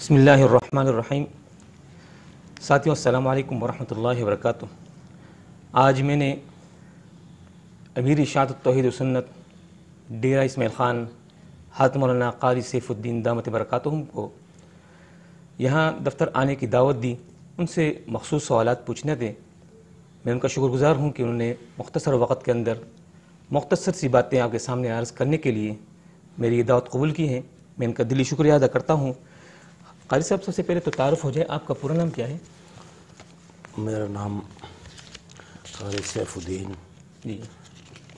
بسم اللہ الرحمن الرحیم۔ ساتھیوں السلام علیکم ورحمۃ اللہ وبرکاتہ۔ آج میں نے امیر اشاعت التوحید و سنت ڈیرہ اسماعیل خان حضرت مولانا قاری سیف الدین دامت برکاتہم کو یہاں دفتر آنے کی دعوت دی، ان سے مخصوص سوالات پوچھنے تھے۔ میں ان کا شکر گزار ہوں کہ انہوں نے مختصر وقت کے اندر مختصر سی باتیں آپ کے سامنے عرض کرنے کے لیے میری یہ دعوت قبول کی ہے۔ میں ان کا دلی شکریہ ادا کرتا ہوں۔ قاری صاحب، سب سے پہلے تو تعارف ہو جائے، آپ کا پورا نام کیا ہے؟ میرا نام قاری سیف الدین جی،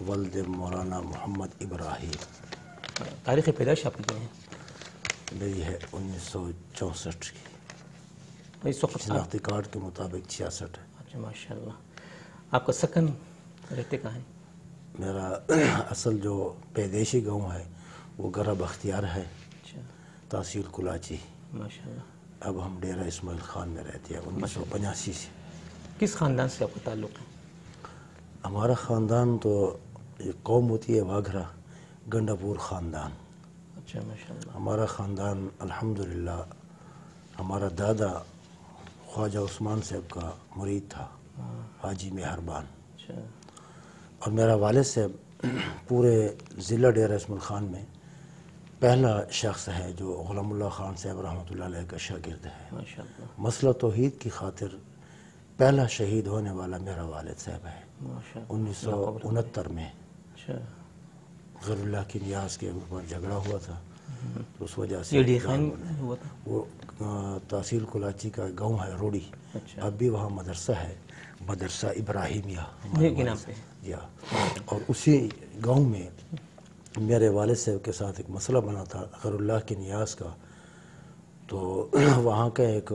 ولد مولانا محمد ابراہیم، تاریخ پیدائش آپ کی کیا ہے؟ میری ہے 1964 کی، اس وقت شناختی کارڈ کے مطابق 66 ہے۔ اچھا، ماشاء اللہ۔ آپ کا سکن رہتے کہاں ہے؟ میرا اصل جو پیدائشی گاؤں ہے وہ گرہ بختیار ہے، اچھا، تحصیل کلاچی۔ ماشاء اللہ۔ اب ہم ڈیرہ اسماعیل خان میں رہتے ہیں 1985 سے۔ کس خاندان سے آپ کا تعلق ہے؟ ہمارا خاندان تو یہ قوم ہوتی ہے واگھرا گنڈا پور خاندان۔ اچھا، ماشاء اللہ۔ ہمارا خاندان الحمدللہ، ہمارا دادا خواجہ عثمان صاحب کا مرید تھا، حاجی مہربان، اچھا، اور میرا والد صاحب پورے ضلع ڈیرہ اسماعیل خان میں پہلا شخص ہے جو غلام اللہ خان صاحب رحمۃ اللہ علیہ کا شاگرد ہے۔ ماشاء اللہ، مسئلہ توحید کی خاطر پہلا شہید ہونے والا میرا والد صاحب ہے۔ ماشاء اللہ۔ 1969 میں اچھا، غیر اللہ کی نیاز کے اوپر جھگڑا ہوا تھا، تو اس وجہ سے یہ ڈی خان ہوا تھا؟ وہ تحصیل کلاچی کا گاؤں ہے روڑی، اچھا، اب بھی وہاں مدرسہ ہے، مدرسہ ابراہیمیہ یہ کے نام پہ؟ جی ہاں۔ اور اسی گاؤں میں میرے والد صاحب کے ساتھ ایک مسئلہ بنا تھا غیر اللہ کی نیاز کا، تو وہاں کا ایک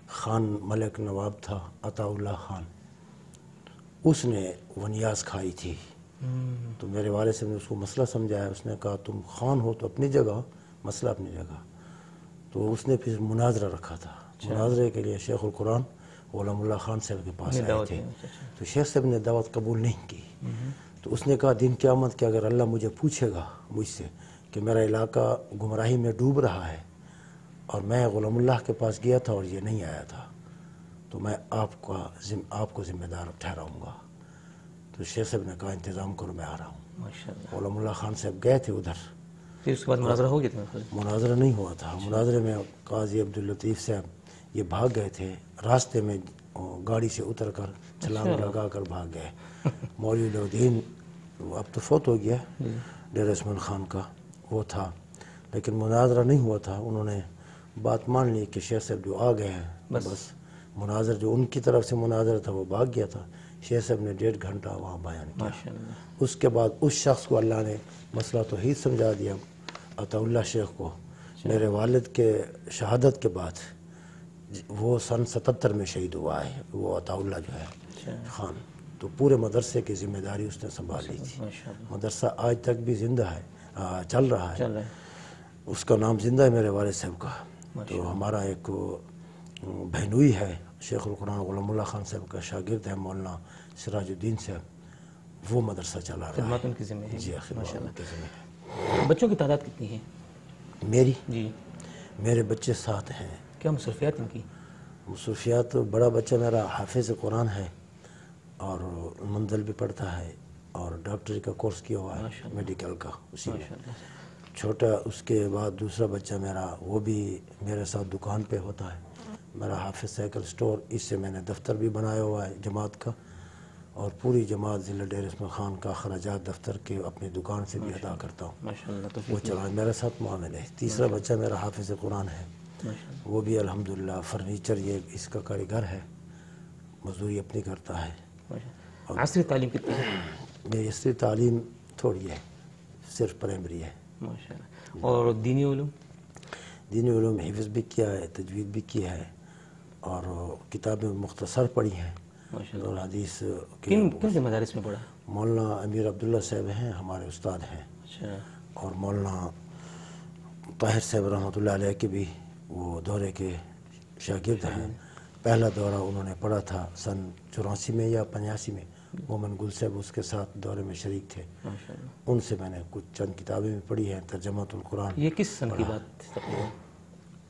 خان ملک نواب تھا عطا اللہ خان، اس نے وہ نیاز کھائی تھی، تو میرے والد صاحب نے اس کو مسئلہ سمجھایا۔ اس نے کہا تم خان ہو تو اپنی جگہ، مسئلہ اپنی جگہ، تو اس نے پھر مناظرہ رکھا تھا۔ مناظرے کے لیے شیخ القرآن غلام اللہ خان صاحب کے پاس آئے تھے، تو شیخ صاحب نے دعوت قبول نہیں کی، تو اس نے کہا دن قیامت کہ اگر اللہ مجھے پوچھے گا مجھ سے کہ میرا علاقہ گمراہی میں ڈوب رہا ہے اور میں غلام اللہ کے پاس گیا تھا اور یہ نہیں آیا تھا، تو میں آپ کو ذمہ دار ٹھہراؤں گا۔ تو شیخ صاحب نے کہا انتظام کرو، میں آ رہا ہوں۔ ماشاء اللہ۔ غلام اللہ خان صاحب گئے تھے ادھر، پھر اس کے بعد مناظرہ ہو گیا تھا؟ مناظرہ نہیں ہوا تھا۔ مناظرے میں قاضی عبداللطیف صاحب یہ بھاگ گئے تھے، راستے میں گاڑی سے اتر کر چھلانگ لگا کر بھاگ گئے۔ مولوی الدین اب تو فوت ہو گیا ڈیرہ اسماعیل خان کا، وہ تھا، لیکن مناظرہ نہیں ہوا تھا۔ انہوں نے بات مان لی کہ شیخ صاحب جو آ گئے ہیں، بس مناظر جو ان کی طرف سے مناظر تھا وہ بھاگ گیا تھا۔ شیخ صاحب نے 1.5 گھنٹہ وہاں بیان کیا۔ ماشاء اللہ۔ اس کے بعد اس شخص کو اللہ نے مسئلہ توحید سمجھا دیا، عطا اللہ شیخ کو۔ میرے والد کے شہادت کے بعد وہ سن 77 میں شہید ہوا ہے، وہ عطا اللہ جو ہے خان، تو پورے مدرسے کی ذمہ داری اس نے سنبھال لی تھی۔ ماشاء اللہ، مدرسہ آج تک بھی زندہ ہے، چل رہا ہے، چل رہا ہے۔ اس کا نام زندہ ہے میرے والد صاحب کا۔ تو ہمارا ایک بہنوئی ہے شیخ القرآن غلام اللہ خان صاحب کا شاگرد ہے مولانا سراج الدین صاحب، وہ مدرسہ چلا رہا خدمات ان کی ذمہ ہے۔ ہے۔ جی، ماشاء خدمات ان کے ذمہ ہے۔ اللہ۔ بچوں کی تعداد کتنی ہے؟ میری جی، میرے بچے 7 ہیں۔ کیا مصروفیات ان کی؟ مصروفیات، بڑا بچہ میرا حافظ قرآن ہے اور منزل بھی پڑھتا ہے اور ڈاکٹری کا کورس کیا ہوا ہے میڈیکل کا اسی میں۔ ماشاء اللہ۔ چھوٹا اس کے بعد دوسرا بچہ میرا وہ بھی میرے ساتھ دکان پہ ہوتا ہے، میرا حافظ سائیکل سٹور، اس سے میں نے دفتر بھی بنایا ہوا ہے جماعت کا، اور پوری جماعت ضلع ڈیرہ اسماعیل خان کا اخراجات دفتر کے اپنی دکان سے بھی ادا کرتا ہوں، ماشاء اللہ، تو وہ چلا میرے ساتھ معامل ہے۔ تیسرا بچہ میرا حافظ قرآن ہے، وہ بھی الحمدللہ فرنیچر یہ اس کا کاریگر ہے، مزدوری اپنی کرتا ہے۔ عصری تعلیم کتنی ہے؟ میری عصری تعلیم تھوڑی ہے، صرف پرائمری ہے۔ ماشاء اللہ۔ اور دینی علوم؟ دینی علوم حفظ بھی کیا ہے، تجوید بھی کیا ہے، اور کتابیں مختصر پڑھی ہیں اور حدیث کے۔ کن مدارس میں پڑھا؟ مولانا امیر عبداللہ صاحب ہیں ہمارے استاد ہیں، اچھا، اور مولانا طاہر صاحب رحمۃ اللہ علیہ کے بھی وہ دورے کے شاگرد ہیں۔ پہلا دورہ انہوں نے پڑھا تھا سن 84 میں یا 85 میں، مومن گل صاحب اس کے ساتھ دورے میں شریک تھے، ماشاء اللہ۔ ان سے میں نے کچھ چند کتابیں بھی پڑھی ہیں، ترجمۃ القرآن۔ یہ کس سن کی بات تقریباً؟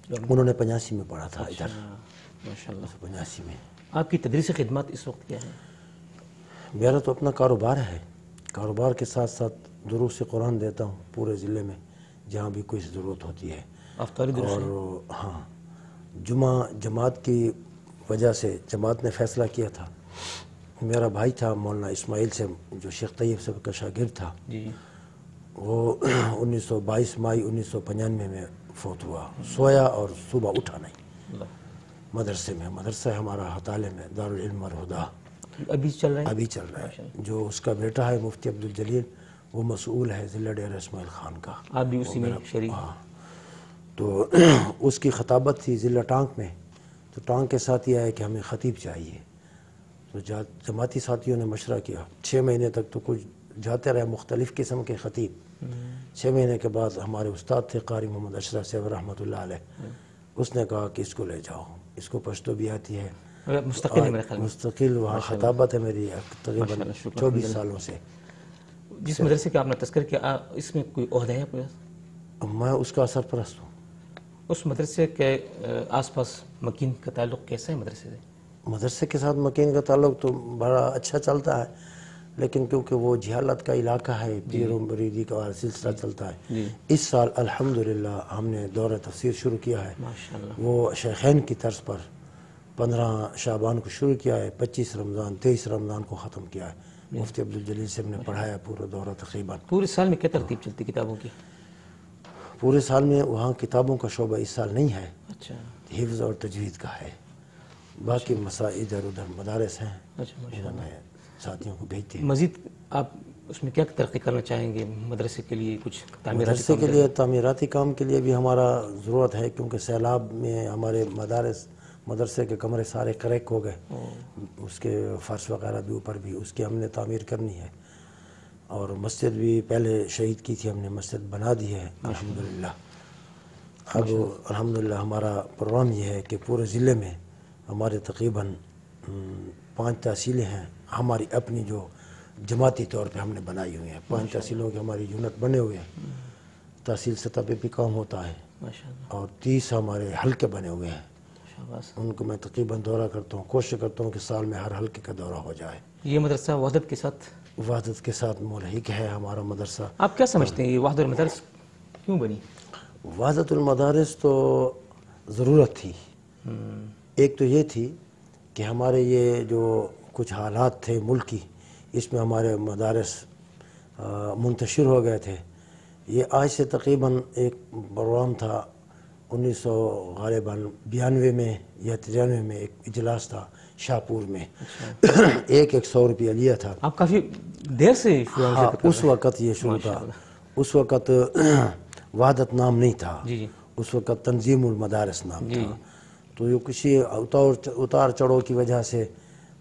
انہوں نے 85 میں پڑھا تھا ادھر، ماشاء اللہ۔ 85 میں۔ آپ کی تدریسی خدمات اس وقت کیا ہیں؟ میرا تو اپنا کاروبار ہے، کاروبار کے ساتھ ساتھ دروس قرآن دیتا ہوں پورے ضلع میں جہاں بھی کوئی ضرورت ہوتی ہے۔ افطاری دروس؟ اور ہاں، جماعت کی وجہ سے جماعت نے فیصلہ کیا تھا، میرا بھائی تھا مولانا اسماعیل سے جو شیخ طیب صاحب کا شاگرد تھا، جی وہ 22 مئی 1995 میں فوت ہوا، سویا اور صبح اٹھا نہیں اللہ۔ مدرسے میں، مدرسہ ہے ہمارا ہتالے میں، دارالعلم الہدیٰ، ابھی چل رہے ہیں؟ ابھی چل رہا ہے۔ جو اس کا بیٹا ہے مفتی عبدالجلیل، وہ مسئول ہے ضلع ڈیرہ اسماعیل خان کا۔ آپ بھی اسی میں شریک؟ ہاں، تو اس کی خطابت تھی ضلع ٹانک میں، تو ٹانک کے ساتھ یہ ہے کہ ہمیں خطیب چاہیے، تو جماعتی ساتھیوں نے مشورہ کیا، 6 مہینے تک تو کچھ جاتے رہے مختلف قسم کے خطیب۔ 6 مہینے کے بعد ہمارے استاد تھے قاری محمد اشرف صاحب رحمۃ اللہ علیہ، اس نے کہا کہ اس کو لے جاؤ، اس کو پشتو بھی آتی ہے، مستقل ہے میرے خیال میں؟ مستقل وہاں خطابت ہے میری تقریباً 24 سالوں سے۔ جس مدرسے کا آپ نے تذکر کیا، اس میں کوئی عہدہ ہے آپ؟ میں اس کا سرپرست ہوں۔ اس مدرسے کے آس پاس مکین کا تعلق کیسا ہے مدرسے سے؟ مدرسے کے ساتھ مکین کا تعلق تو بڑا اچھا چلتا ہے، لیکن کیونکہ وہ جہالت کا علاقہ ہے، پیر و مریدی کا سلسلہ چلتا ہے۔ اس سال الحمدللہ ہم نے دورہ تفسیر شروع کیا ہے، ماشاءاللہ، وہ شیخین کی طرز پر 15 شعبان کو شروع کیا ہے، 25 رمضان 23 رمضان کو ختم کیا ہے۔ مفتی عبدالجلیل صاحب نے پڑھایا پورا دورہ تقریباً۔ پورے سال میں کیا ترتیب چلتی کتابوں کی؟ پورے سال میں وہاں کتابوں کا شعبہ اس سال نہیں ہے، اچھا حفظ اور تجوید کا ہے، باقی مسائل ادھر ادھر مدارس ہیں، اچھا، ماشاء میں ساتھیوں کو بھیجتے ہیں۔ مزید آپ اس میں کیا ترقی کرنا چاہیں گے مدرسے کے لیے؟ کچھ تعمیراتی مدرسے کے لیے تعمیراتی کام کے لیے بھی ہمارا ضرورت ہے، کیونکہ سیلاب میں ہمارے مدرسے کے کمرے سارے کریک ہو گئے، اس کے فرش وغیرہ بھی اوپر بھی، اس کی ہم نے تعمیر کرنی ہے، اور مسجد بھی پہلے شہید کی تھی، ہم نے مسجد بنا دی ہے الحمدللہ۔ اب الحمدللہ ہمارا پروگرام یہ ہے کہ پورے ضلع میں ہمارے تقریباً 5 تحصیلیں ہیں ہماری اپنی، جو جماعتی طور پہ ہم نے بنائی ہوئی ہیں، 5 تحصیلوں کے ہماری یونٹ بنے ہوئے ہیں، تحصیل سطح پہ بھی کام ہوتا ہے، ماشاءاللہ، اور 30 ہمارے حلقے بنے ہوئے ہیں، شاباش۔ ان کو میں تقریباً دورہ کرتا ہوں، کوشش کرتا ہوں کہ سال میں ہر حلقے کا دورہ ہو جائے۔ یہ مدرسہ وحدت کے ساتھ وحدت کے ساتھ ملحق ہے ہمارا مدرسہ۔ آپ کیا سمجھتے ہیں یہ وحدت المدارس کیوں بنی؟ وحدت المدارس تو ضرورت تھی، ایک تو یہ تھی کہ ہمارے یہ جو کچھ حالات تھے ملکی، اس میں ہمارے مدارس منتشر ہو گئے تھے۔ یہ آج سے تقریباً ایک پروگرام تھا 1992 میں یا 93 میں، ایک اجلاس تھا شاہپور میں، ایک 100 روپیہ لیا تھا۔ آپ کافی دیر سے شروع ہاں، اس وقت یہ شروع تھا، اس وقت وحدت نام نہیں تھا، جی اس وقت تنظیم المدارس نام تھا، تو یہ کسی اتار چڑھو کی وجہ سے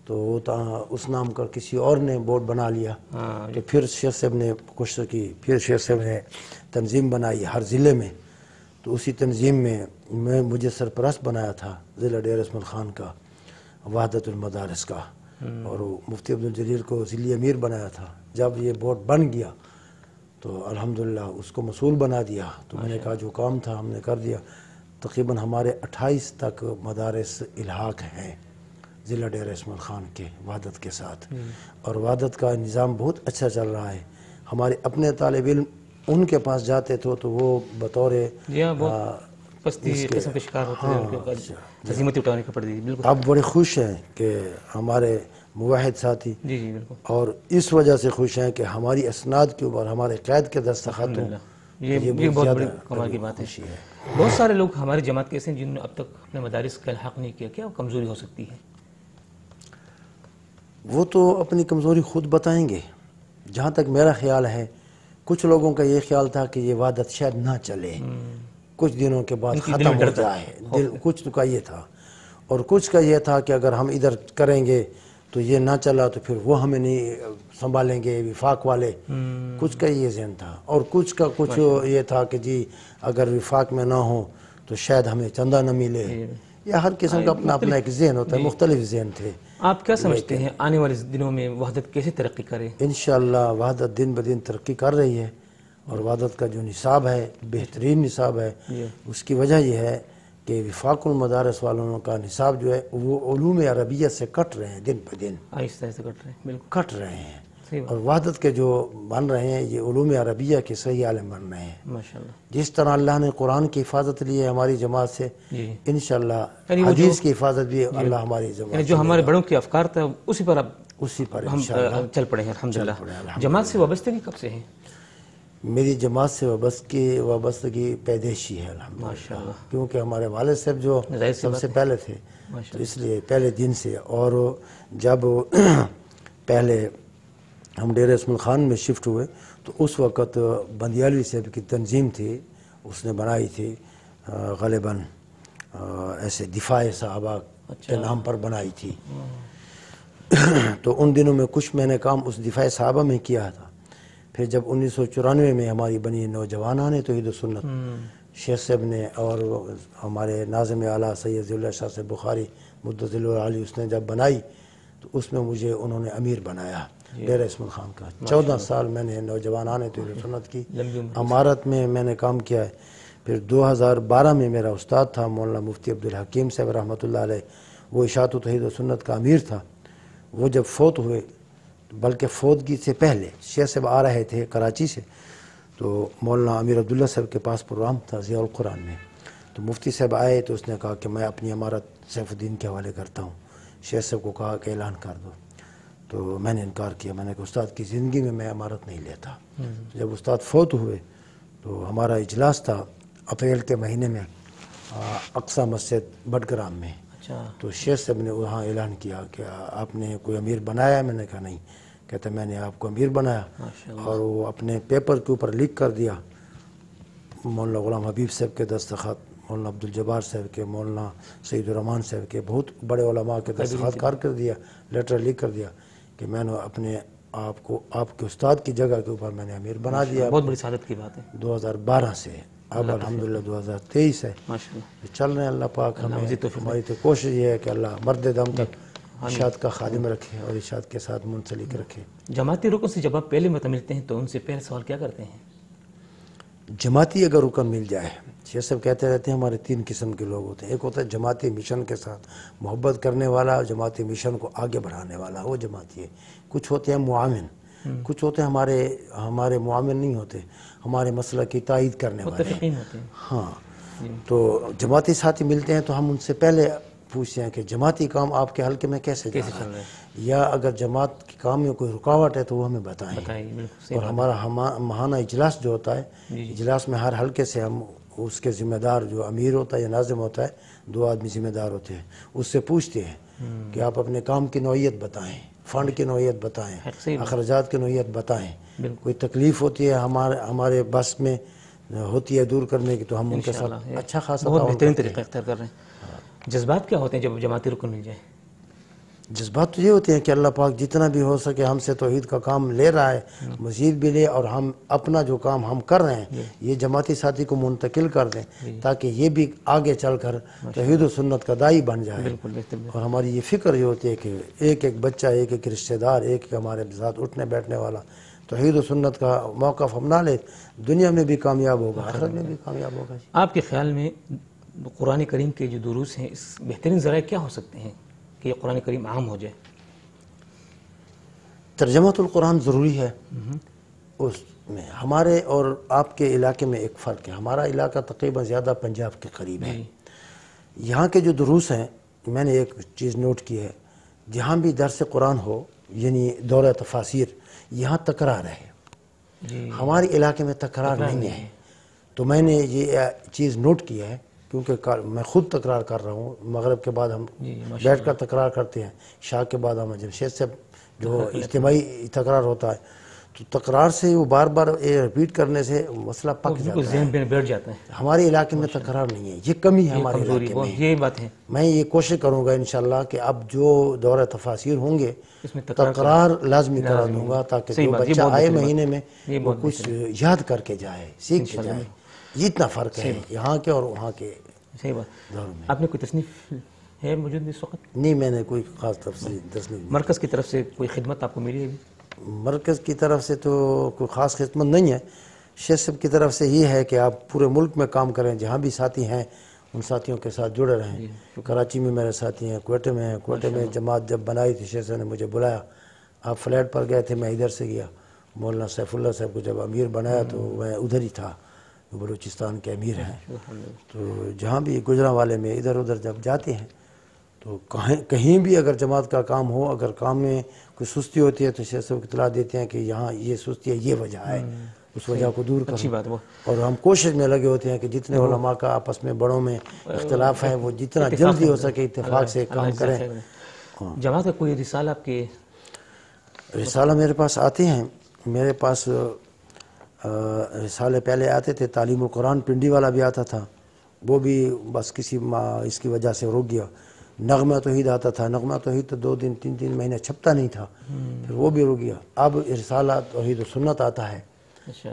تو اس نام کا کسی اور نے بورڈ بنا لیا، تو پھر شیخ صاحب نے کوشش کی، پھر شیخ صاحب نے تنظیم بنائی ہر ضلع میں، تو اسی تنظیم میں مجھے سرپرست بنایا تھا ضلع ڈیرہ اسماعیل خان کا، وحدت المدارس کا، اور مفتی عبدالجلیل کو ضلعی امیر بنایا تھا۔ جب یہ بورڈ بن گیا تو الحمدللہ اس کو مسئول بنا دیا، تو میں نے کہا جو کام تھا ہم نے کر دیا۔ تقریباً ہمارے 28 تک مدارس الحاق ہیں ضلع ڈیرہ اسماعیل خان کے وحدت کے ساتھ، اور وحدت کا نظام بہت اچھا چل رہا ہے۔ ہمارے اپنے طالب علم ان کے پاس جاتے تھے تو وہ بطور پستی قسم کے شکار ہوتے ہیں، عظیمت اٹھانے کا پڑتی ہے۔ بالکل، آپ بڑے خوش ہیں کہ ہمارے موحد ساتھی، جی جی بالکل، اور اس وجہ سے خوش ہیں کہ ہماری اسناد کے اوپر ہمارے قید کے دستخط ہوں، یہ بہت بڑی کمال کی بات ہے۔ بہت سارے لوگ ہماری جماعت کے ایسے ہیں جنہوں نے اب تک اپنے مدارس کا الحاق نہیں کیا، کیا کمزوری ہو سکتی ہے؟ وہ تو اپنی کمزوری خود بتائیں گے۔ جہاں تک میرا خیال ہے، کچھ لوگوں کا یہ خیال تھا کہ یہ وحدت شاید نہ چلے، کچھ دنوں کے بعد ختم ہو جائے، کچھ کا یہ تھا، اور کچھ کا یہ تھا کہ اگر ہم ادھر کریں گے تو یہ نہ چلا تو پھر وہ ہمیں نہیں سنبھالیں گے وفاق والے، کچھ کا یہ ذہن تھا، اور کچھ کا کچھ یہ تھا کہ جی اگر وفاق میں نہ ہو تو شاید ہمیں چندہ نہ ملے، یا ہر قسم کا اپنا اپنا ایک ذہن ہوتا ہے، مختلف ذہن تھے۔ آپ کیا سمجھتے ہیں آنے والے دنوں میں وحدت کیسے ترقی کرے؟ انشاءاللہ وحدت دن بدن ترقی کر رہی ہے، اور وحدت کا جو نصاب ہے بہترین نصاب ہے۔ اس کی وجہ یہ ہے کہ وفاق المدارس والوں کا نصاب جو ہے وہ علوم عربیت سے کٹ رہے ہیں، دن پہ دن آہستہ آہستہ کٹ رہے ہیں، بالکل کٹ رہے ہیں، صحیح بات، اور وحدت کے جو بن رہے ہیں یہ علوم عربیہ کے صحیح عالم بن رہے ہیں۔ ماشاءاللہ جس طرح اللہ نے قرآن کی حفاظت لی ہے ہماری جماعت سے، جی، انشاءاللہ یعنی وہ حدیث کی حفاظت بھی اللہ ہماری یعنی جماعت جو ہمارے بڑوں کی افکار تھا اسی پر اب اسی پر ہم انشاءاللہ چل پڑے ہیں الحمدللہ۔ چل پڑے ہیں، الحمدللہ۔ جماعت سے وابستگی کب سے ہے؟ میری جماعت سے وابستگی پیدائشی ہے الحمدللہ، ماشاءاللہ، کیونکہ ہمارے والد صاحب جو ظاہر سی سب بات سے ہے، پہلے تھے، تو ماشاءاللہ، اس لیے پہلے دن سے۔ اور جب پہلے ہم ڈیرہ اسم خان میں شفٹ ہوئے تو اس وقت بندیالوی صاحب کی تنظیم تھی، اس نے بنائی تھی غالباً ایسے دفاع صحابہ کے نام پر بنائی تھی، تو ان دنوں میں کچھ میں نے کام اس دفاع صحابہ میں کیا تھا۔ پھر جب 1994 میں ہماری بنی نوجوانان توحید و سنت، شیخ صاحب نے اور ہمارے ناظم اعلیٰ سید ضیاء اللہ شاہ صاحب بخاری مدظل العالی اس نے جب بنائی تو اس میں مجھے انہوں نے امیر بنایا ڈیرہ اسم خان کا۔ 14 سال میں نے نوجوانان توحید و سنت کی امارت میں نے کام کیا ہے۔ پھر 2012 میں میرا استاد تھا مولانا مفتی عبدالحکیم صاحب رحمۃ اللہ علیہ، وہ اشاعت و توحید و سنت کا امیر تھا۔ وہ جب فوت ہوئے، بلکہ فوتگی سے پہلے شیخ صاحب آ رہے تھے کراچی سے، تو مولانا امیر عبداللہ صاحب کے پاس پروگرام تھا ضیاء القرآن میں، تو مفتی صاحب آئے تو اس نے کہا کہ میں اپنی امارت سیف الدین کے حوالے کرتا ہوں۔ شیخ صاحب کو کہا کہ اعلان کر دو، تو میں نے انکار کیا، میں نے کہا استاد کی زندگی میں امارت نہیں لیتا۔ جب استاد فوت ہوئے تو ہمارا اجلاس تھا اپریل کے مہینے میں اقصی مسجد بٹگرام میں، اچھا، تو شیخ صاحب نے وہاں اعلان کیا کہ آپ نے کوئی امیر بنایا ہے؟ میں نے کہا نہیں۔ کہتے میں نے آپ کو امیر بنایا، ماشاءاللہ، اور وہ اپنے پیپر کے اوپر لکھ کر دیا، مولانا غلام حبیب صاحب کے دستخط، مولانا عبدالجبار صاحب کے، مولانا سعید الرحمان صاحب کے، بہت بڑے علماء کے دستخط کر دیا، لیٹر لکھ کر دیا کہ میں نے اپنے آپ کو آپ کے استاد کی جگہ کے اوپر میں نے امیر بنا دیا۔ بہت بڑی سعادت کی بات ہے، 2012 سے اب الحمدللہ 2023 ہے، ماشاءاللہ، چل رہے ہیں۔ اللہ پاک ہمیں، مزید توفیق ہماری تو کوشش یہ ہے کہ اللہ مرد دم تک ارشاد کا خادم رکھے اور ارشاد کے ساتھ منسلک رکھے۔ جماعتی رکن سے جب آپ پہلے مرتبہ ملتے ہیں تو ان سے پہلے سوال کیا کرتے ہیں؟ جماعتی اگر رکن مل جائے، شیخ صاحب کہتے رہتے ہیں ہمارے 3 قسم کے لوگ ہوتے ہیں۔ ایک ہوتا ہے جماعتی مشن کے ساتھ محبت کرنے والا، جماعتی مشن کو آگے بڑھانے والا، وہ جماعتی ہے۔ کچھ ہوتے ہیں معاون، کچھ ہوتے ہیں ہمارے معاون نہیں ہوتے، ہمارے مسئلہ کی تائید کرنے والے ہیں۔ متفقین ہوتے ہیں، ہاں، تو جماعتی ساتھی ملتے ہیں تو ہم ان سے پہلے پوچھتے ہیں کہ جماعتی کام آپ کے حلقے میں کیسے جا رہا ہے، یا اگر جماعت کے کام میں کوئی رکاوٹ ہے تو وہ ہمیں بتائیں۔ بالکل، اور ہمارا ماہانہ اجلاس جو ہوتا ہے، اجلاس میں ہر حلقے سے ہم اس کے ذمہ دار جو امیر ہوتا ہے یا ناظم ہوتا ہے، 2 آدمی ذمہ دار ہوتے ہیں، اس سے پوچھتے ہیں کہ آپ اپنے کام کی نوعیت بتائیں، فنڈ کی نوعیت بتائیں، اخراجات کی نوعیت بتائیں۔ کوئی تکلیف ہوتی ہے ہمارے بس میں ہوتی ہے دور کرنے کی، تو ہم ان کے ساتھ اچھا خاصا بہت بہترین طریقہ اختیار کر رہے ہیں۔ جذبات کیا ہوتے ہیں جب جماعتی رکن مل جائے؟ جذبات تو یہ ہوتے ہیں کہ اللہ پاک جتنا بھی ہو سکے ہم سے توحید کا کام لے رہا ہے، مزید بھی لے، اور ہم اپنا جو کام ہم کر رہے ہیں یہ جماعتی ساتھی کو منتقل کر دیں تاکہ یہ بھی آگے چل کر توحید و سنت کا داعی بن جائے۔ بالکل بہتر، اور ہماری یہ فکر یہ ہوتی ہے کہ ایک ایک بچہ، ایک ایک رشتہ دار، ایک ایک ہمارے ساتھ اٹھنے بیٹھنے والا توحید و سنت کا موقف ہم نہ لے، دنیا میں بھی کامیاب ہوگا، آخرت میں بھی کامیاب ہوگا۔ آپ کے خیال میں قرآن کریم کے جو دروس ہیں اس بہترین ذرائع کیا ہو سکتے ہیں کہ یہ قرآن کریم عام ہو جائے؟ ترجمۃ القرآن ضروری ہے۔ اس میں ہمارے اور آپ کے علاقے میں ایک فرق ہے، ہمارا علاقہ تقریباً زیادہ پنجاب کے قریب ہے۔ یہاں کے جو دروس ہیں، میں نے ایک چیز نوٹ کی ہے، جہاں بھی درس قرآن ہو، یعنی دورہ تفاسیر، یہاں تکرار ہے۔ ہمارے علاقے میں تکرار نہیں ہے، تو میں نے یہ چیز نوٹ کی ہے، کیونکہ میں خود تکرار کر رہا ہوں۔ مغرب کے بعد ہم بیٹھ کر تکرار کرتے ہیں، عشاء کے بعد ہم جمشید سے جو اجتماعی تکرار ہوتا ہے، تو تکرار سے وہ بار بار ریپیٹ کرنے سے مسئلہ پک جاتا ہے، ذہن میں بیٹھ جاتا ہے۔ ہمارے علاقے میں تکرار نہیں ہے، یہ کمی ہے ہمارے علاقے میں۔ یہ بات ہے، میں یہ کوشش کروں گا انشاءاللہ کہ اب جو دورہ تفاسیر ہوں گے تکرار لازمی کرا دوں گا، تاکہ جو بچہ آئے مہینے میں وہ کچھ یاد کر کے جائے، سیکھ کے جائے۔ یہ اتنا فرق ہے یہاں کے اور وہاں کے صحیح بات۔ آپ نے کوئی تصنیف ہے موجود اس وقت؟ نہیں، میں نے کوئی خاص تصنیف۔ مرکز کی طرف سے کوئی خدمت آپ کو ملی ہے؟ مرکز کی طرف سے تو کوئی خاص خدمت نہیں ہے، شیخ صاحب کی طرف سے یہ ہے کہ آپ پورے ملک میں کام کریں، جہاں بھی ساتھی ہیں ان ساتھیوں کے ساتھ جڑے رہیں. کراچی میں میرے ساتھی ہیں، کوئٹے میں ہیں. کوئٹے میں جماعت جب بنائی تھی شیخ صاحب نے مجھے بلایا. آپ فلیٹ پر گئے تھے، میں ادھر سے گیا. مولانا سیف اللہ صاحب کو جب امیر بنایا تو میں ادھر ہی تھا، بلوچستان کے امیر ہیں. تو جہاں بھی گجراں والے میں ادھر ادھر جب جاتے ہیں تو کہیں بھی اگر جماعت کا کام ہو، اگر کام میں کوئی سستی ہوتی ہے تو شیخ صاحب اطلاع دیتے ہیں کہ یہاں یہ سستی ہے، یہ وجہ ہے، اس وجہ کو دور اچھی کرو. بات. وہ اور ہم کوشش میں لگے ہوتے ہیں کہ جتنے علماء کا آپس میں بڑوں میں اختلاف ہے وہ جتنا جلدی ہو سکے اتفاق سے کام کریں. جماعت کا کوئی رسالہ آپ کے؟ رسالہ میرے پاس آتے ہیں. میرے پاس رسالے پہلے آتے تھے. تعلیم القرآن پنڈی والا بھی آتا تھا، وہ بھی بس کسی اس کی وجہ سے رک گیا. نغمہ توحید آتا تھا. نغمہ توحید تو 2 دن 3 مہینے چھپتا نہیں تھا، پھر وہ بھی رک گیا. اب رسالہ توحید و سنت آتا ہے.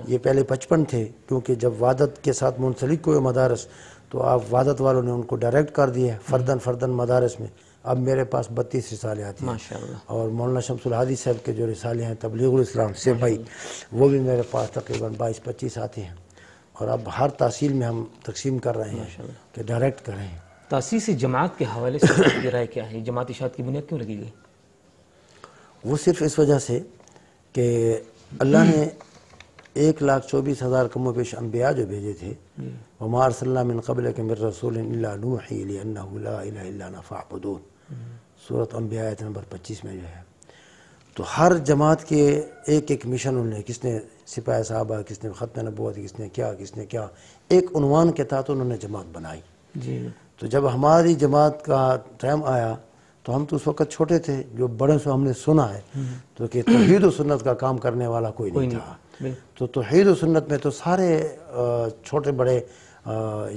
یہ پہلے 55 تھے، کیونکہ جب وحدت کے ساتھ منسلک ہوئے مدارس تو آپ وحدت والوں نے ان کو ڈائریکٹ کر دیے فردن مدارس میں. اب میرے پاس 32 رسالے آتے ہیں. اور مولانا شمس الحادی صاحب کے جو رسالے ہیں تبلیغ الاسلام سے بھائی، وہ بھی میرے پاس تقریباً 22-25 آتے ہیں. اور اب ہر تحصیل میں ہم تقسیم کر رہے ہیں کہ ڈائریکٹ کریں. تاسیس جماعت کے حوالے سے آپ کی رائے کیا ہے؟ جماعت اشاعت کی بنیاد کیوں لگی گئی؟ وہ صرف اس وجہ سے کہ اللہ نے 1,24,000 کم و بیش انبیاء جو بھیجے تھے، وما ارسلنا من قبلک من رسول الا نوحی الی انہ لا الہ الا انا فاعبدون، سورۃ انبیاء آیت نمبر 25 میں جو ہے. تو ہر جماعت کے ایک مشن انہوں نے، کس نے سپاہ صحابہ، کس نے ختم نبوت، کس نے کیا ایک عنوان کے تحت انہوں نے جماعت بنائی. تو جب ہماری جماعت کا ٹائم آیا تو ہم تو اس وقت چھوٹے تھے، جو بڑے سے ہم نے سنا ہے تو کہ توحید و سنت کا کام کرنے والا کوئی نہیں تھا. تو توحید و سنت میں تو سارے چھوٹے بڑے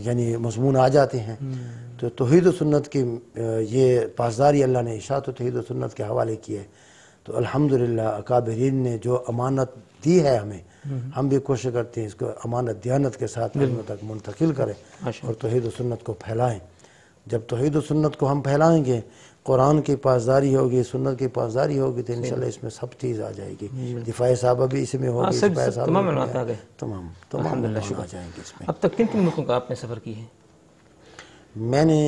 یعنی مضمون آ جاتے ہیں. تو توحید و سنت کی یہ پاسداری اللہ نے اشاعت و توحید و سنت کے حوالے کی ہے. تو الحمدللہ اکابرین نے جو امانت دی ہے ہمیں، ہم بھی کوشش کرتے ہیں اس کو امانت دیانت کے ساتھ علم تک منتقل کریں اور توحید و سنت کو پھیلائیں. جب توحید و سنت کو ہم پھیلائیں گے، قرآن کی پاسداری ہوگی، سنت کی پاسداری ہوگی، تو انشاءاللہ اس میں سب چیز آ جائے گی. دفاع صحابہ بھی اس میں ہوگی، دفاع صحابہ تمام آ جائیں گے اس میں. اب تک کن ملکوں کا آپ نے سفر کی ہے؟ میں نے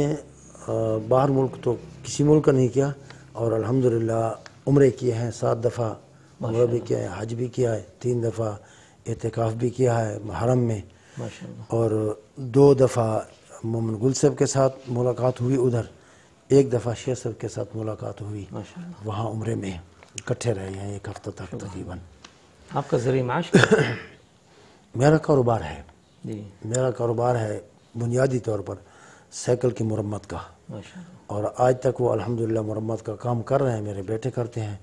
باہر ملک تو کسی ملک کا نہیں کیا، اور الحمدللہ عمرے کیے ہیں 7 دفعہ. عمرہ بھی کیا ہے، حج بھی کیا ہے 3 دفعہ، اعتکاف بھی کیا ہے حرم میں. اور 2 دفعہ مومن گل صاحب کے ساتھ ملاقات ہوئی ادھر، 1 دفعہ شیخ صاحب کے ساتھ ملاقات ہوئی وہاں عمرے میں. اکٹھے رہے ہیں 1 ہفتہ تک تقریباً. آپ کا ذریعہ معاش کیا ہے؟ میرا کاروبار ہے. میرا کاروبار ہے بنیادی طور پر سائیکل کی مرمت کا، اور آج تک وہ الحمدللہ مرمت کا کام کر رہے ہیں. میرے بیٹے کرتے ہیں.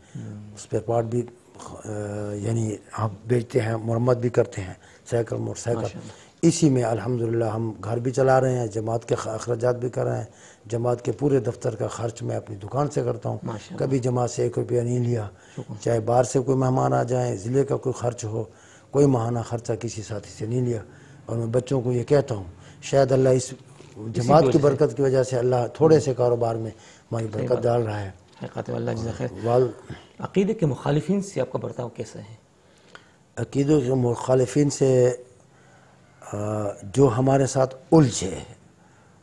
اسپیئر پارٹ بھی یعنی ہم بیچتے ہیں، مرمت بھی کرتے ہیں سائیکل موٹر سائیکل. اسی میں الحمدللہ ہم گھر بھی چلا رہے ہیں، جماعت کے اخراجات بھی کر رہے ہیں. جماعت کے پورے دفتر کا خرچ میں اپنی دکان سے کرتا ہوں. کبھی جماعت سے 1 روپیہ نہیں لیا. چاہے باہر سے کوئی مہمان آ جائیں، ضلع کا کوئی خرچ ہو، کوئی ماہانہ خرچہ کسی ساتھی سے نہیں لیا. اور میں بچوں کو یہ کہتا ہوں، شاید اللہ اس جماعت کی برکت کی وجہ سے اللہ تھوڑے سے کاروبار میں ہماری برکت ڈال رہا ہے. اللہ جزاک خیر. عقیدے کے مخالفین سے آپ کا برتاؤ کیسا ہے؟ عقیدوں کے مخالفین سے جو ہمارے ساتھ الجھے،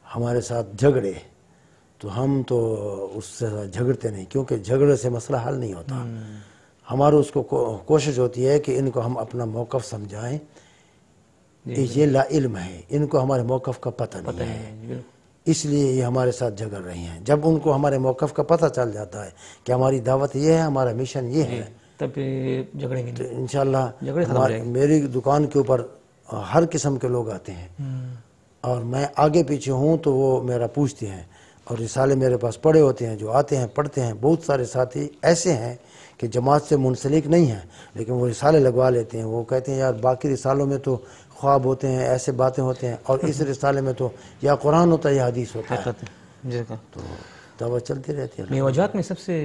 ہمارے ساتھ جھگڑے، تو ہم تو اس سے جھگڑتے نہیں، کیونکہ جھگڑے سے مسئلہ حل نہیں ہوتا. ہمارا اس کو کوشش ہوتی ہے کہ ان کو ہم اپنا موقف سمجھائیں. یہ لا علم ہے، ان کو ہمارے موقف کا پتہ نہیں ہے، اس لیے یہ ہمارے ساتھ جھگڑ رہی ہیں. جب ان کو ہمارے موقف کا پتہ چل جاتا ہے کہ ہماری دعوت یہ ہے، ہمارا مشن یہ ہے، تب جھگڑیں گے. تو انشاءاللہ میری دکان کے اوپر ہر قسم کے لوگ آتے ہیں، اور میں آگے پیچھے ہوں تو وہ میرا پوچھتے ہیں. اور رسالے میرے پاس پڑے ہوتے ہیں، جو آتے ہیں پڑھتے ہیں. بہت سارے ساتھی ایسے ہیں کہ جماعت سے منسلک نہیں ہیں لیکن وہ رسالے لگوا لیتے ہیں. وہ کہتے ہیں یار باقی رسالوں میں تو خواب ہوتے ہیں، ایسے باتیں ہوتے ہیں، اور اس رسالے میں تو یا قرآن ہوتا ہے یا حدیث ہوتا ہے. تو دعوت چلتی رہتی ہے. میوجات میں سب سے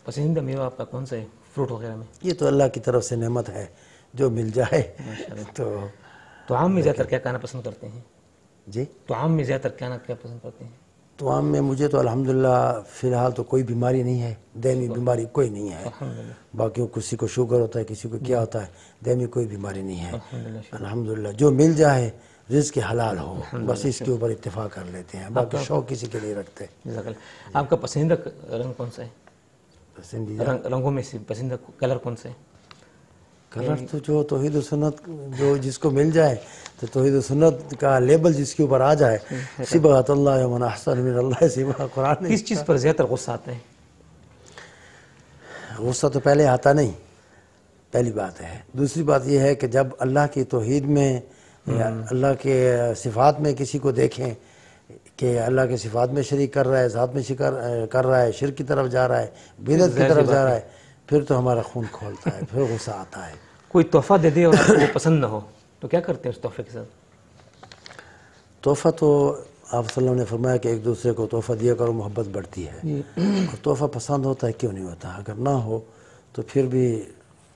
پسندیدہ میوہ آپ کا کون سا ہے، فروٹ وغیرہ میں؟ یہ تو اللہ کی طرف سے نعمت ہے، جو مل جائے. تو عام میں زیادہ تر کیا کھانا پسند کرتے ہیں؟ جی تو عام میں زیادہ تر کیا پسند کرتے ہیں؟ تو عام میں مجھے تو الحمدللہ فی الحال تو کوئی بیماری نہیں ہے، دائمی بیماری کوئی نہیں ہے. باقیوں کسی کو شوگر ہوتا ہے، کسی کو کیا ہوتا ہے، دائمی کوئی بیماری نہیں ہے الحمدللہ. جو مل جائے رزق حلال ہو، بس اس کے اوپر اتفاق کر لیتے ہیں، باقی شوق کسی کے لیے رکھتے ہیں۔ جزاک اللہ۔ آپ کا پسندیدہ رنگ کون سا ہے؟ پسندیدہ رنگوں میں سے پسندیدہ کلر کون سا ہے؟ کلر تو جو توحید و سنت جو جس کو مل جائے، تو توحید و سنت کا لیبل جس کے اوپر آ جائے، صبغۃ اللہ ومن احسن من اللہ صبغۃ، قرآن نے کس چیز پر زیادہ تر غصہ آتا ہے؟ غصہ تو پہلے آتا نہیں، پہلی بات ہے۔ دوسری بات یہ ہے کہ جب اللہ کی توحید میں یا اللہ کے صفات میں کسی کو دیکھیں کہ اللہ کے صفات میں شریک کر رہا ہے، ذات میں کر رہا ہے، شرک کی طرف جا رہا ہے، بدعت کی طرف جا رہا ہے، پھر تو ہمارا خون کھولتا ہے، پھر غصہ آتا ہے۔ کوئی تحفہ دے دے اور آپ کو وہ پسند نہ ہو تو کیا کرتے ہیں اس تحفے کے ساتھ؟ تحفہ تو آپ صلی اللہ علیہ وسلم نے فرمایا کہ ایک دوسرے کو تحفہ دیا کرو، محبت بڑھتی ہے۔ اور تحفہ پسند ہوتا ہے، کیوں نہیں ہوتا؟ اگر نہ ہو تو پھر بھی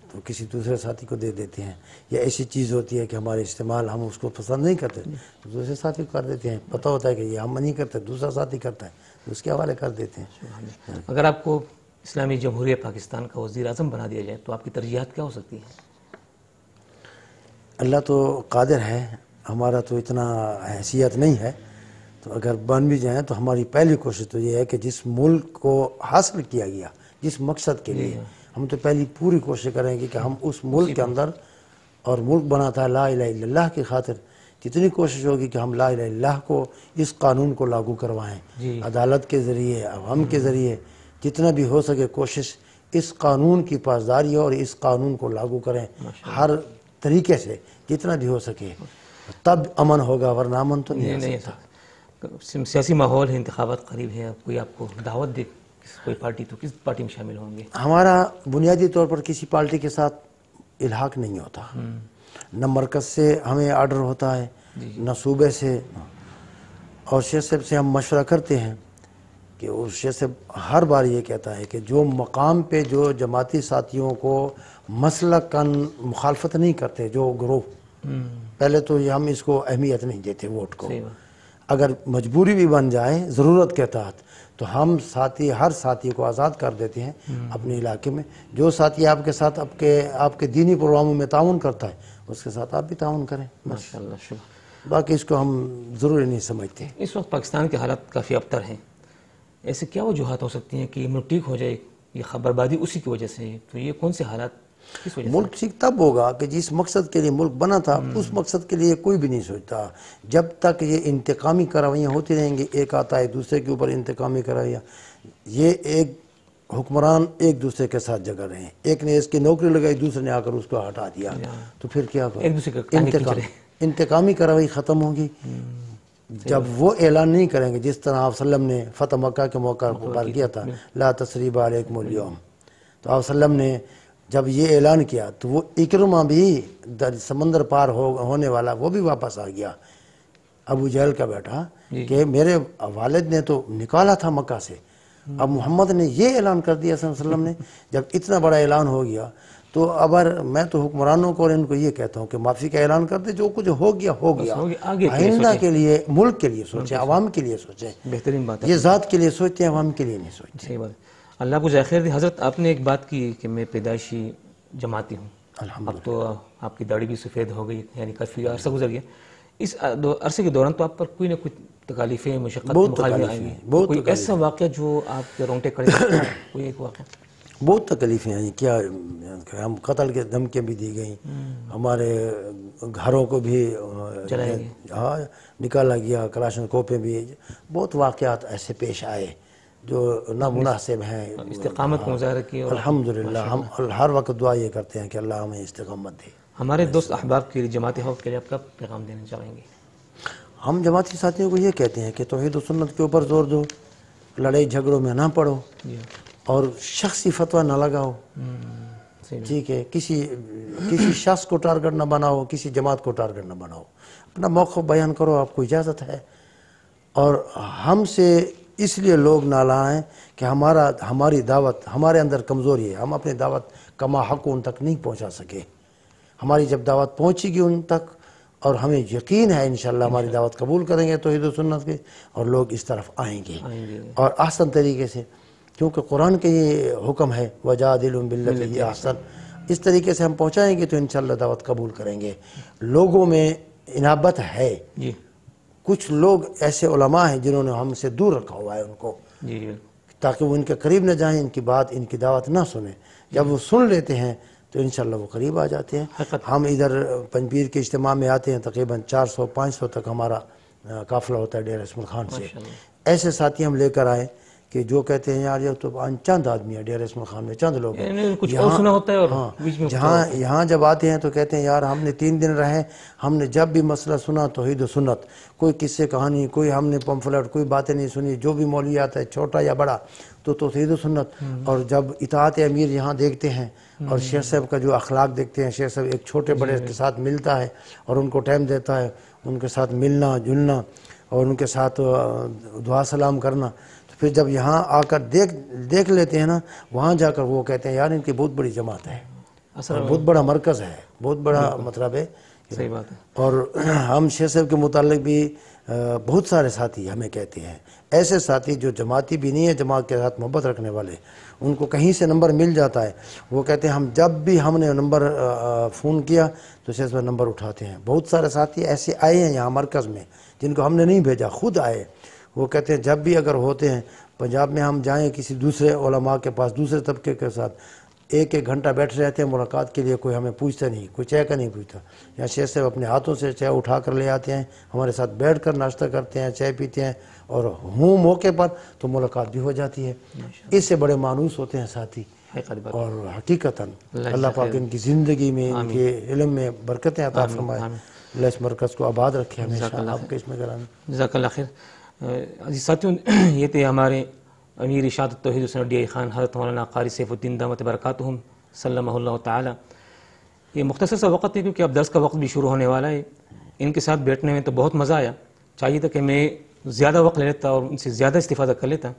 تو کسی دوسرے ساتھی کو دے دیتے ہیں، یا ایسی چیز ہوتی ہے کہ ہمارے استعمال ہم اس کو پسند نہیں کرتے تو دوسرے ساتھی کو کر دیتے ہیں، پتہ ہوتا ہے کہ یہ ہم نہیں کرتے، دوسرا ساتھی کرتا ہے تو اس کے حوالے کر دیتے ہیں۔ اگر آپ کو اسلامی جمہوریہ پاکستان کا وزیر اعظم بنا دیا جائے تو آپ کی ترجیحات کیا ہو سکتی ہیں؟ اللہ تو قادر ہے، ہمارا تو اتنا حیثیت نہیں ہے، تو اگر بن بھی جائیں تو ہماری پہلی کوشش تو یہ ہے کہ جس ملک کو حاصل کیا گیا، جس مقصد کے لیے، ہم تو پہلی پوری کوشش کریں گے کہ ہم اس ملک کے اندر، اور ملک بنا تھا لا الہ الا اللہ کی خاطر، جتنی کوشش ہوگی کہ ہم لا الہ الا اللہ کو، اس قانون کو لاگو کروائیں، عدالت کے ذریعے، عوام کے ذریعے، جتنا بھی ہو سکے کوشش اس قانون کی پاسداری اور اس قانون کو لاگو کریں ہر طریقے سے، جتنا بھی ہو سکے، تب امن ہوگا، ورنہ امن تو نہیں آ سکتا۔ سیاسی ماحول ہے، انتخابات قریب ہے، کوئی آپ کو دعوت دے کوئی پارٹی تو کس پارٹی میں شامل ہوں گے؟ ہمارا بنیادی طور پر کسی پارٹی کے ساتھ الحاق نہیں ہوتا، نہ مرکز سے ہمیں آرڈر ہوتا ہے، نہ صوبے سے، اور شیخ صاحب سے ہم مشورہ کرتے ہیں کہ اس شیخ صاحب ہر بار یہ کہتا ہے کہ جو مقام پہ جو جماعتی ساتھیوں کو مسلکاً مخالفت نہیں کرتے، جو گروہ، پہلے تو ہم اس کو اہمیت نہیں دیتے ووٹ کو، اگر مجبوری بھی بن جائے ضرورت کے تحت تو ہم ساتھی، ہر ساتھی کو آزاد کر دیتے ہیں اپنے علاقے میں، جو ساتھی آپ کے ساتھ آپ کے دینی پروگراموں میں تعاون کرتا ہے اس کے ساتھ آپ بھی تعاون کریں، ماشاءاللہ، شکر۔ باقی اس کو ہم ضروری نہیں سمجھتے۔ اس وقت پاکستان کے حالات کافی ابتر ہیں، ایسے کیا وجوہات ہو سکتی ہیں کہ یہ ملک ٹھیک ہو جائے؟ یہ بربادی اسی کی وجہ سے ہے، تو یہ کون سے حالات کس وجہ سے؟ ملک ٹھیک تب ہوگا کہ جس مقصد کے لیے ملک بنا تھا اس مقصد کے لیے کوئی بھی نہیں سوچتا۔ جب تک یہ انتقامی کارروائیاں ہوتی رہیں گی، ایک آتا ہے دوسرے کے اوپر انتقامی کارروائیاں، یہ ایک حکمران ایک دوسرے کے ساتھ جگہ رہے ہیں، ایک نے اس کی نوکری لگائی، دوسرے نے آ کر اس کو ہٹا دیا، تو پھر کیا ایک دوسرے کا انتقامی کارروائی ختم ہوگی۔ جب وہ اعلان نہیں کریں گے، جس طرح آپ صلی اللہ علیہ وسلم نے فتح مکہ کے موقع پر کیا تھا، لا تثریب علیکم اليوم، تو آپ صلی اللہ علیہ وسلم نے جب یہ اعلان کیا تو وہ اکرمہ بھی سمندر پار ہونے والا وہ بھی واپس آ گیا، ابو جہل کا بیٹا، کہ میرے والد نے تو نکالا تھا مکہ سے، اب محمد نے یہ اعلان کر دیا صلی اللہ علیہ وسلم نے۔ جب اتنا بڑا اعلان ہو گیا تو اب میں تو حکمرانوں کو اور ان کو یہ کہتا ہوں کہ معافی کا اعلان کر دے، جو کچھ ہو گیا ہو گیا، آئندہ کے لیے، ملک کے لیے سوچیں، عوام کے لیے سوچیں، بہترین بات ہے۔ یہ ذات کے لیے سوچتے ہیں، عوام کے لیے نہیں سوچتے۔ صحیح بات ہے۔ اللہ کو جزائے خیر دے۔ حضرت آپ نے ایک بات کی کہ میں پیدائشی جماعتی ہوں، اب تو آپ کی داڑھی بھی سفید ہو گئی، یعنی کافی عرصہ گزر گیا، اس عرصے کے دوران تو آپ پر کوئی نہ کوئی تکالیفیں، مشقت، مخالفت آئیں گی، کوئی ایسا واقعہ جو آپ کے رونگٹے کھڑے کرے؟ کوئی ایک واقعہ؟ بہت تکلیفیں آئیں، کیا ہم قتل کے دھمکیاں بھی دی گئیں، ہمارے گھروں کو بھی نکالا گیا، کلاشن کوپیں بھی، بہت واقعات ایسے پیش آئے جو نامناسب ہیں۔ استقامت کا مظاہرہ کیا، الحمدللہ ہم ہر وقت دعا یہ کرتے ہیں کہ اللہ ہمیں استقامت دے۔ ہمارے دوست احباب کے لیے، جماعت حق کے لیے آپ کا پیغام دینا چاہیں گے؟ ہم جماعتی ساتھیوں کو یہ کہتے ہیں کہ توحید و سنت کے اوپر زور دو، لڑائی جھگڑوں میں نہ پڑو، اور شخصی فتویٰ نہ لگاؤ، ٹھیک ہے، کسی شخص کو ٹارگٹ نہ بناؤ، کسی جماعت کو ٹارگٹ نہ بناؤ، اپنا موقف بیان کرو، آپ کو اجازت ہے۔ اور ہم سے اس لیے لوگ نہ لائیں کہ ہماری دعوت، ہمارے اندر کمزوری ہے، ہم اپنی دعوت کما حق ان تک نہیں پہنچا سکے۔ ہماری جب دعوت پہنچے گی ان تک، اور ہمیں یقین ہے انشاءاللہ ہماری دعوت قبول کریں گے توحید و سنت کے، اور لوگ اس طرف آئیں گے، اور احسن طریقے سے، کیونکہ قرآن کے یہ حکم ہے وَجَادِلْهُم بِالَّتِي هِيَ أَحْسَنُ، اس طریقے سے ہم پہنچائیں گے تو انشاءاللہ دعوت قبول کریں گے۔ لوگوں میں انابت ہے. جی کچھ لوگ ایسے علماء ہیں جنہوں نے ہم سے دور رکھا ہوا ہے ان کو، جی تاکہ وہ ان کے قریب نہ جائیں، ان کی بات ان کی دعوت نہ سنیں. جب وہ سن لیتے ہیں تو انشاءاللہ وہ قریب آ جاتے ہیں. ہم ادھر پنجپیر کے اجتماع میں آتے ہیں، تقریباً 400-500 تک ہمارا قافلہ ہوتا ہے ڈیرہ اسماعیل خان سے. ایسے ساتھی ہم لے کر آئے کہ جو کہتے ہیں یار یہ تو چند آدمی ہیں ڈیرہ اسماعیل خان میں، چند لوگ ہیں. کچھ اور سنا ہوتا ہے اور یہاں جب آتے ہیں تو کہتے ہیں یار ہم نے 3 دن رہے، ہم نے جب بھی مسئلہ سنا توحید و سنت، کوئی قصے کہانی، کوئی ہم نے پمفلٹ، کوئی باتیں نہیں سنی. جو بھی مولوی آتا ہے چھوٹا یا بڑا تو توحید و سنت. اور جب اطاعت امیر یہاں دیکھتے ہیں اور شیخ صاحب کا جو اخلاق دیکھتے ہیں، شیخ صاحب ایک چھوٹے بڑے کے ساتھ ملتا ہے اور ان کو ٹائم دیتا ہے، ان کے ساتھ ملنا جلنا اور ان کے ساتھ دعا سلام کرنا. تو پھر جب یہاں آ کر دیکھ لیتے ہیں نا، وہاں جا کر وہ کہتے ہیں یار ان کی بہت بڑی جماعت ہے اور بہت بڑا مرکز ہے، بہت بڑا مطلب ہے. صحیح بات ہے. اور ہم شیخ صاحب کے متعلق بھی بہت سارے ساتھی ہمیں کہتے ہیں، ایسے ساتھی جو جماعتی بھی نہیں ہے، جماعت کے ساتھ محبت رکھنے والے، ان کو کہیں سے نمبر مل جاتا ہے، وہ کہتے ہیں ہم جب بھی ہم نے نمبر فون کیا تو شیخ صاحب نمبر اٹھاتے ہیں. بہت سارے ساتھی ایسے آئے ہیں یہاں مرکز میں جن کو ہم نے نہیں بھیجا، خود آئے. وہ کہتے ہیں جب بھی اگر ہوتے ہیں پنجاب میں ہم جائیں کسی دوسرے علماء کے پاس، دوسرے طبقے کے ساتھ 1 گھنٹہ بیٹھ رہتے ہیں ملاقات کے لیے، کوئی ہمیں پوچھتا نہیں، کوئی چائے کا نہیں پوچھتا. یا شیخ صاحب اپنے ہاتھوں سے چائے اٹھا کر لے آتے ہیں، ہمارے ساتھ بیٹھ کر ناشتہ کرتے ہیں، چائے پیتے ہیں، اور ہوں موقع پر تو ملاقات بھی ہو جاتی ہے. اس سے بڑے مانوس ہوتے ہیں ساتھی. اور حقیقتاً اللہ پاک ان کی زندگی میں، ان کے علم میں برکتیں عطا فرمائے. اللہ اس مرکز کو آباد رکھے ہمیشہ آپ کے اس میں گرانے. جزاک اللہ خیر. عزیز ساتھیوں، یہ تھے ہمارے امیر اشاعت توحید و سنت ڈی آئی خان حضرت مولانا قاری سیف الدین دامت برکاتہم سلمہ اللہ تعالی. یہ مختصر سا وقت ہے کیونکہ اب درس کا وقت بھی شروع ہونے والا ہے. ان کے ساتھ بیٹھنے میں تو بہت مزہ آیا، چاہیے تھا کہ میں زیادہ وقت لے لیتا اور ان سے زیادہ استفادہ کر لیتا.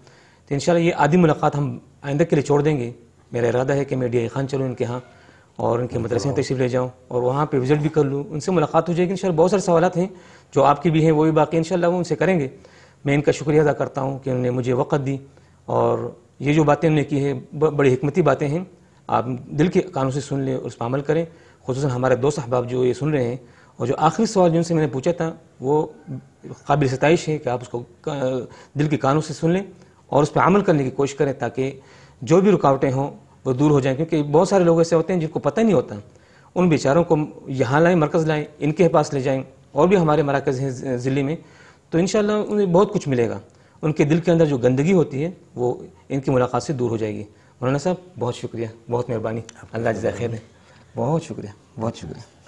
تو انشاءاللہ یہ آدھی ملاقات ہم آئندہ کے لیے چھوڑ دیں گے. میرا ارادہ ہے کہ میں ڈی آئی خان چلوں ان کے ہاں اور ان کے مدرسے میں تشریف لے جاؤں اور وہاں پہ وزٹ بھی کر لوں، ان سے ملاقات ہو جائے گی. انشاءاللہ بہت سارے سوالات ہیں جو آپ کی بھی ہیں، وہ بھی باقی انشاءاللہ وہ ان سے کریں گے. میں ان کا شکریہ ادا کرتا ہوں کہ انہوں نے مجھے وقت دی اور یہ جو باتیں انہوں نے کی ہیں بڑی حکمتی باتیں ہیں. آپ دل کے کانوں سے سن لیں اور اس پر عمل کریں. خصوصاً ہمارے دوست احباب جو یہ سن رہے ہیں، اور جو آخری سوال جن سے میں نے پوچھا تھا وہ قابل ستائش ہے کہ آپ اس کو دل کے کانوں سے سن لیں اور اس پہ عمل کرنے کی کوشش کریں تاکہ جو بھی رکاوٹیں ہوں وہ دور ہو جائیں. کیونکہ بہت سارے لوگ ایسے ہوتے ہیں جن کو پتہ نہیں ہوتا، ان بیچاروں کو یہاں لائیں، مرکز لائیں، ان کے پاس لے جائیں، اور بھی ہمارے مراکز ہیں ضلع میں، تو انشاءاللہ انہیں بہت کچھ ملے گا. ان کے دل کے اندر جو گندگی ہوتی ہے وہ ان کی ملاقات سے دور ہو جائے گی. مولانا صاحب بہت شکریہ، بہت مہربانی، اللہ جزائے خیر دے. بہت شکریہ، بہت شکریہ.